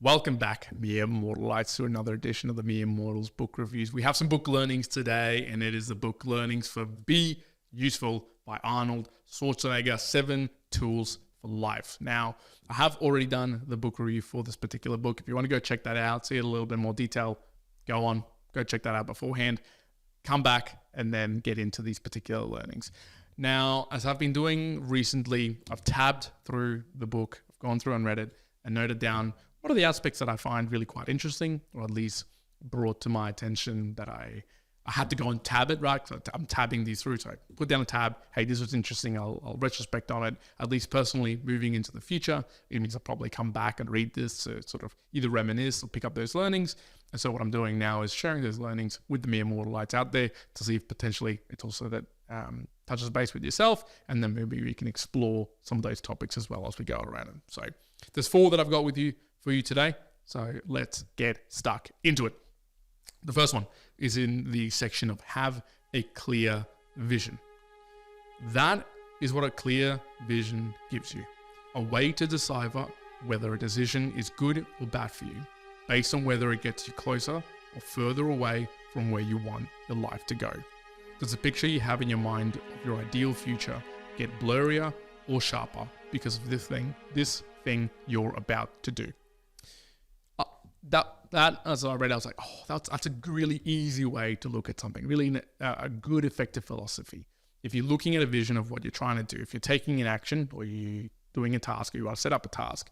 Welcome back, Mere Mortalites, to another edition of the Mere Mortals book reviews. We have some book learnings today, and it is the book learnings for Be Useful by Arnold Schwarzenegger, 7 Tools for Life. Now, I have already done the book review for this particular book. If you want to go check that out, see it in a little bit more detail, go check that out beforehand, come back, and then get into these particular learnings. Now, as I've been doing recently, I've tabbed through the book, I've gone through and read it, and noted down what are the aspects that I find really quite interesting, or at least brought to my attention that I had to go and tab it, right? So I'm tabbing these through. So I put down a tab. Hey, this was interesting. I'll retrospect on it, at least personally moving into the future. It means I'll probably come back and read this to sort of either reminisce or pick up those learnings. And so what I'm doing now is sharing those learnings with the Mere Mortalites out there to see if potentially it's also that touches base with yourself, and then maybe we can explore some of those topics as well as we go around them. So there's 4 that I've got for you today. So let's get stuck into it. The first one is in the section of have a clear vision. That is what a clear vision gives you. A way to decipher whether a decision is good or bad for you, based on whether it gets you closer or further away from where you want your life to go. Does the picture you have in your mind of your ideal future get blurrier or sharper because of this thing you're about to do? That as I read, I was like, oh, that's a really easy way to look at something, really a good, effective philosophy. If you're looking at a vision of what you're trying to do, if you're taking an action or you're doing a task or you want to set up a task,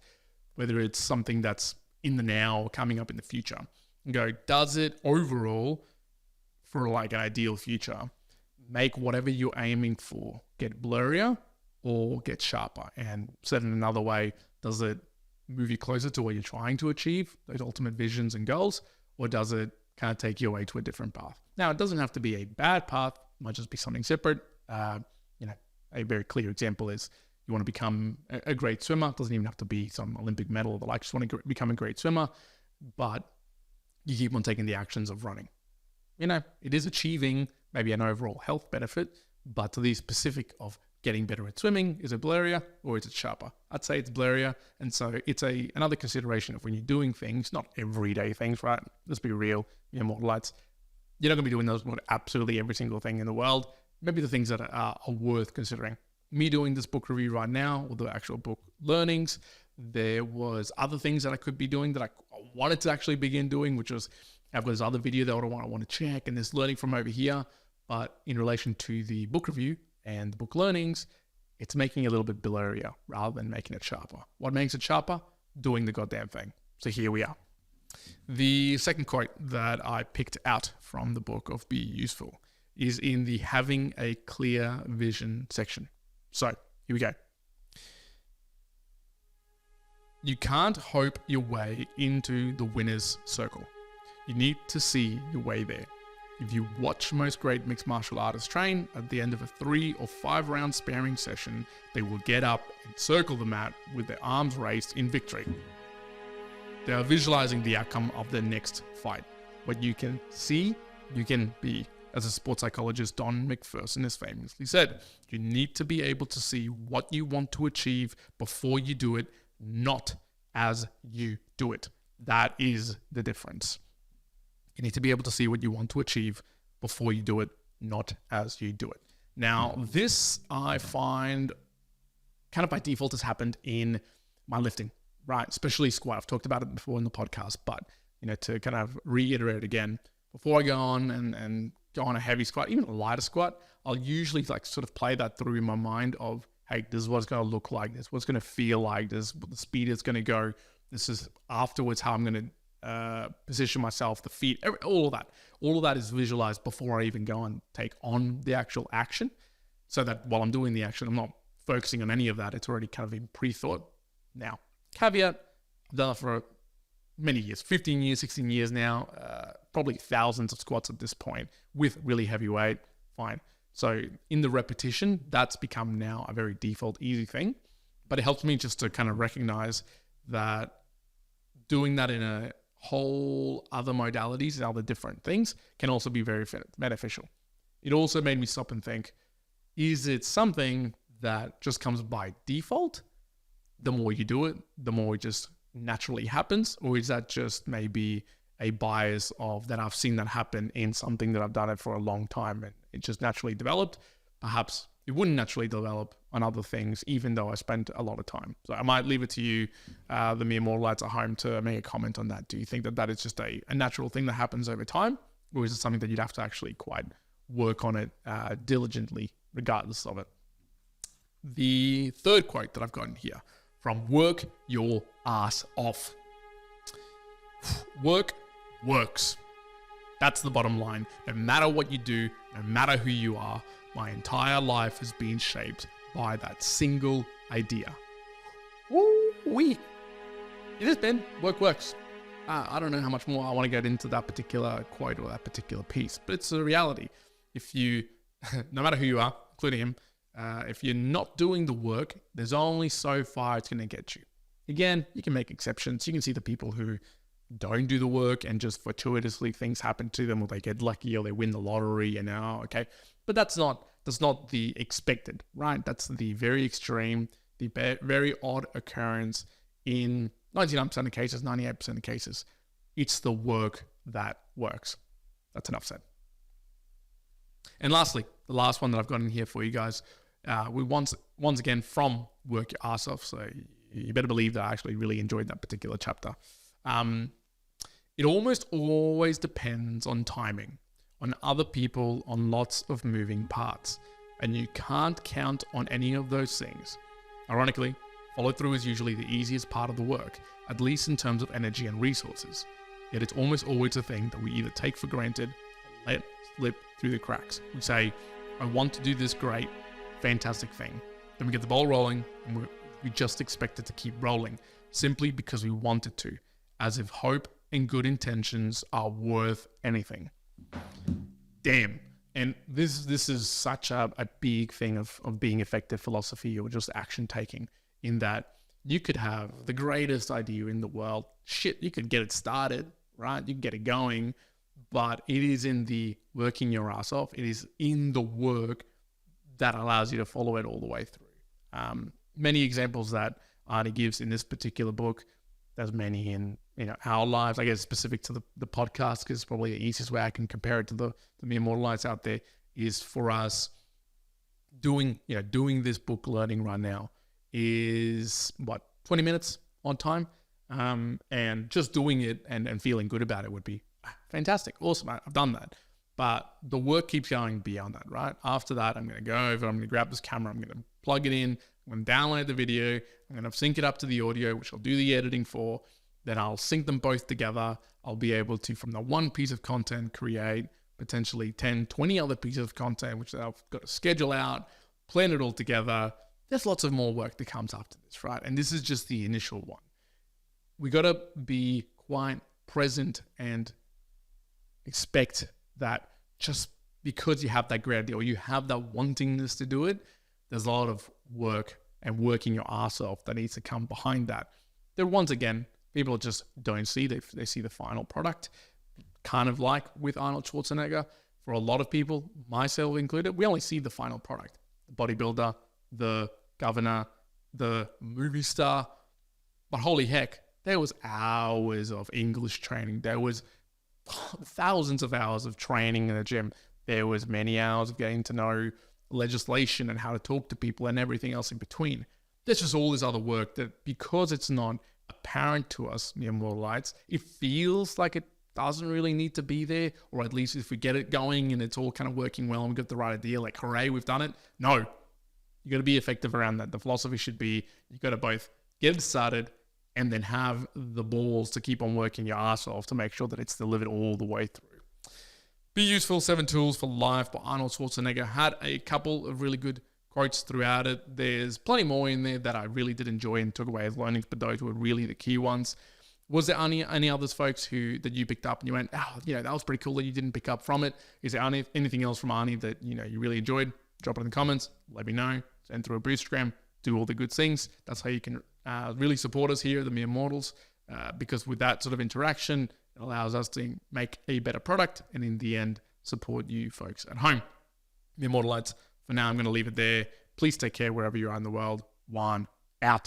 whether it's something that's in the now or coming up in the future, and go, does it overall, for like an ideal future, make whatever you're aiming for get blurrier or get sharper? And said in another way, does it move you closer to what you're trying to achieve, those ultimate visions and goals, or does it kind of take you away to a different path? Now, it doesn't have to be a bad path, it might just be something separate. A very clear example is you want to become a great swimmer. It doesn't even have to be some Olympic medal or the like, just want to become a great swimmer, but you keep on taking the actions of running. It is achieving maybe an overall health benefit, but to the specific of getting better at swimming, is it blurrier or is it sharper? I'd say it's blurrier. And so it's another consideration of when you're doing things, not everyday things, right? Let's be real, Mortalites. You're not going to be doing those with absolutely every single thing in the world. Maybe the things that are worth considering. Me doing this book review right now, or the actual book learnings, there was other things that I could be doing that I wanted to actually begin doing, which was, I've got this other video that I want to check and this learning from over here. But in relation to the book review and the book learnings, it's making it a little bit blurrier rather than making it sharper. What makes it sharper? Doing the goddamn thing. So here we are. The second quote that I picked out from the book of Be Useful is in the having a clear vision section. So here we go. You can't hope your way into the winner's circle. You need to see your way there. If you watch most great mixed martial artists train, at the end of a 3 or 5 round sparring session, they will get up and circle the mat with their arms raised in victory. They are visualizing the outcome of their next fight. What you can see, you can be. As a sports psychologist Don McPherson has famously said, you need to be able to see what you want to achieve before you do it, not as you do it. That is the difference. You need to be able to see what you want to achieve before you do it, not as you do it. Now, this I find kind of by default has happened in my lifting, right? Especially squat. I've talked about it before in the podcast, but to kind of reiterate again, before I go on and go on a heavy squat, even a lighter squat, I'll usually like sort of play that through in my mind of, hey, this is what it's going to look like. This is what it's going to feel like. This is what the speed is going to go. This is afterwards how I'm going to position myself, the feet, all of that is visualized before I even go and take on the actual action, so that while I'm doing the action, I'm not focusing on any of that. It's already kind of been pre-thought. Now, caveat, I've done it for many years, 15 years, 16 years now, probably thousands of squats at this point with really heavy weight, fine. So in the repetition, that's become now a very default, easy thing, but it helps me just to kind of recognize that doing that in a whole other modalities and other different things can also be very beneficial. It also made me stop and think, is it something that just comes by default? The more you do it, the more it just naturally happens, or is that just maybe a bias of that I've seen that happen in something that I've done it for a long time and it just naturally developed? Perhaps it wouldn't naturally develop on other things, even though I spent a lot of time. So I might leave it to you, the mere mortalites at home, to make a comment on that. Do you think that that is just a natural thing that happens over time, or is it something that you'd have to actually quite work on it diligently, regardless of it? The third quote that I've gotten here from Work Your Ass Off. Work works. That's the bottom line. No matter what you do, no matter who you are, my entire life has been shaped by that single idea. Woo-wee. It has been. Work works. I don't know how much more I want to get into that particular quote or that particular piece, but it's a reality. If you, no matter who you are, including him, if you're not doing the work, there's only so far it's going to get you. Again, you can make exceptions. You can see the people who don't do the work and just fortuitously things happen to them, or they get lucky, or they win the lottery, and now, okay. But that's not the expected, right? That's the very extreme, the very odd occurrence in 99% of cases, 98% of cases. It's the work that works. That's enough said. And lastly, the last one that I've got in here for you guys, we once again from Work Your Ass Off. So you better believe that I actually really enjoyed that particular chapter. It almost always depends on timing, on other people, on lots of moving parts, and you can't count on any of those things. Ironically, follow through is usually the easiest part of the work, at least in terms of energy and resources. Yet it's almost always a thing that we either take for granted or let slip through the cracks. We say, I want to do this great, fantastic thing. Then we get the ball rolling and we just expect it to keep rolling simply because we want it to, as if hope and good intentions are worth anything. Damn. And this is such a big thing of being effective philosophy, or just action taking, in that you could have the greatest idea in the world. Shit, you could get it started, right? You can get it going, but it is in the working your ass off. It is in the work that allows you to follow it all the way through. Many examples that Arnie gives in this particular book. There's many in our lives. I guess specific to the podcast, because probably the easiest way I can compare it to the mere mortalites out there is for us doing this book learning right now is 20 minutes on time, and just doing it and feeling good about it would be fantastic, awesome. I've done that, but the work keeps going beyond that, right? After that, I'm going to go over, I'm going to grab this camera, I'm going to plug it in, I'm going to download the video, I'm going to sync it up to the audio, which I'll do the editing for. Then I'll sync them both together. I'll be able to, from the one piece of content, create potentially 10, 20 other pieces of content, which I've got to schedule out, plan it all together. There's lots of more work that comes after this, right? And this is just the initial one. We got to be quite present and expect that just because you have that great idea or you have that wantingness to do it, there's a lot of work and working your ass off that needs to come behind that. Then once again, people just don't see, they see the final product. Kind of like with Arnold Schwarzenegger, for a lot of people, myself included, we only see the final product. The bodybuilder, the governor, the movie star. But holy heck, there was hours of English training. There was thousands of hours of training in the gym. There was many hours of getting to know legislation and how to talk to people and everything else in between. There's just all this other work that, because it's not apparent to us, mere mortalites, it feels like it doesn't really need to be there, or at least if we get it going and it's all kind of working well and we've got the right idea, like, hooray, we've done it. No, you got to be effective around that. The philosophy should be, you got to both get it started and then have the balls to keep on working your ass off to make sure that it's delivered all the way through. Be Useful, 7 Tools for Life by Arnold Schwarzenegger had a couple of really good quotes throughout it. There's plenty more in there that I really did enjoy and took away as learnings, but those were really the key ones. Was there any others, folks, that you picked up and you went, that was pretty cool that you didn't pick up from it? Is there anything else from Arnie that you really enjoyed? Drop it in the comments. Let me know. Send through a Boostgram. Do all the good things. That's how you can really support us here at the Mere Mortals, because with that sort of interaction, it allows us to make a better product and in the end, support you folks at home. Mere Mortalites, for now, I'm going to leave it there. Please take care wherever you are in the world. One, out.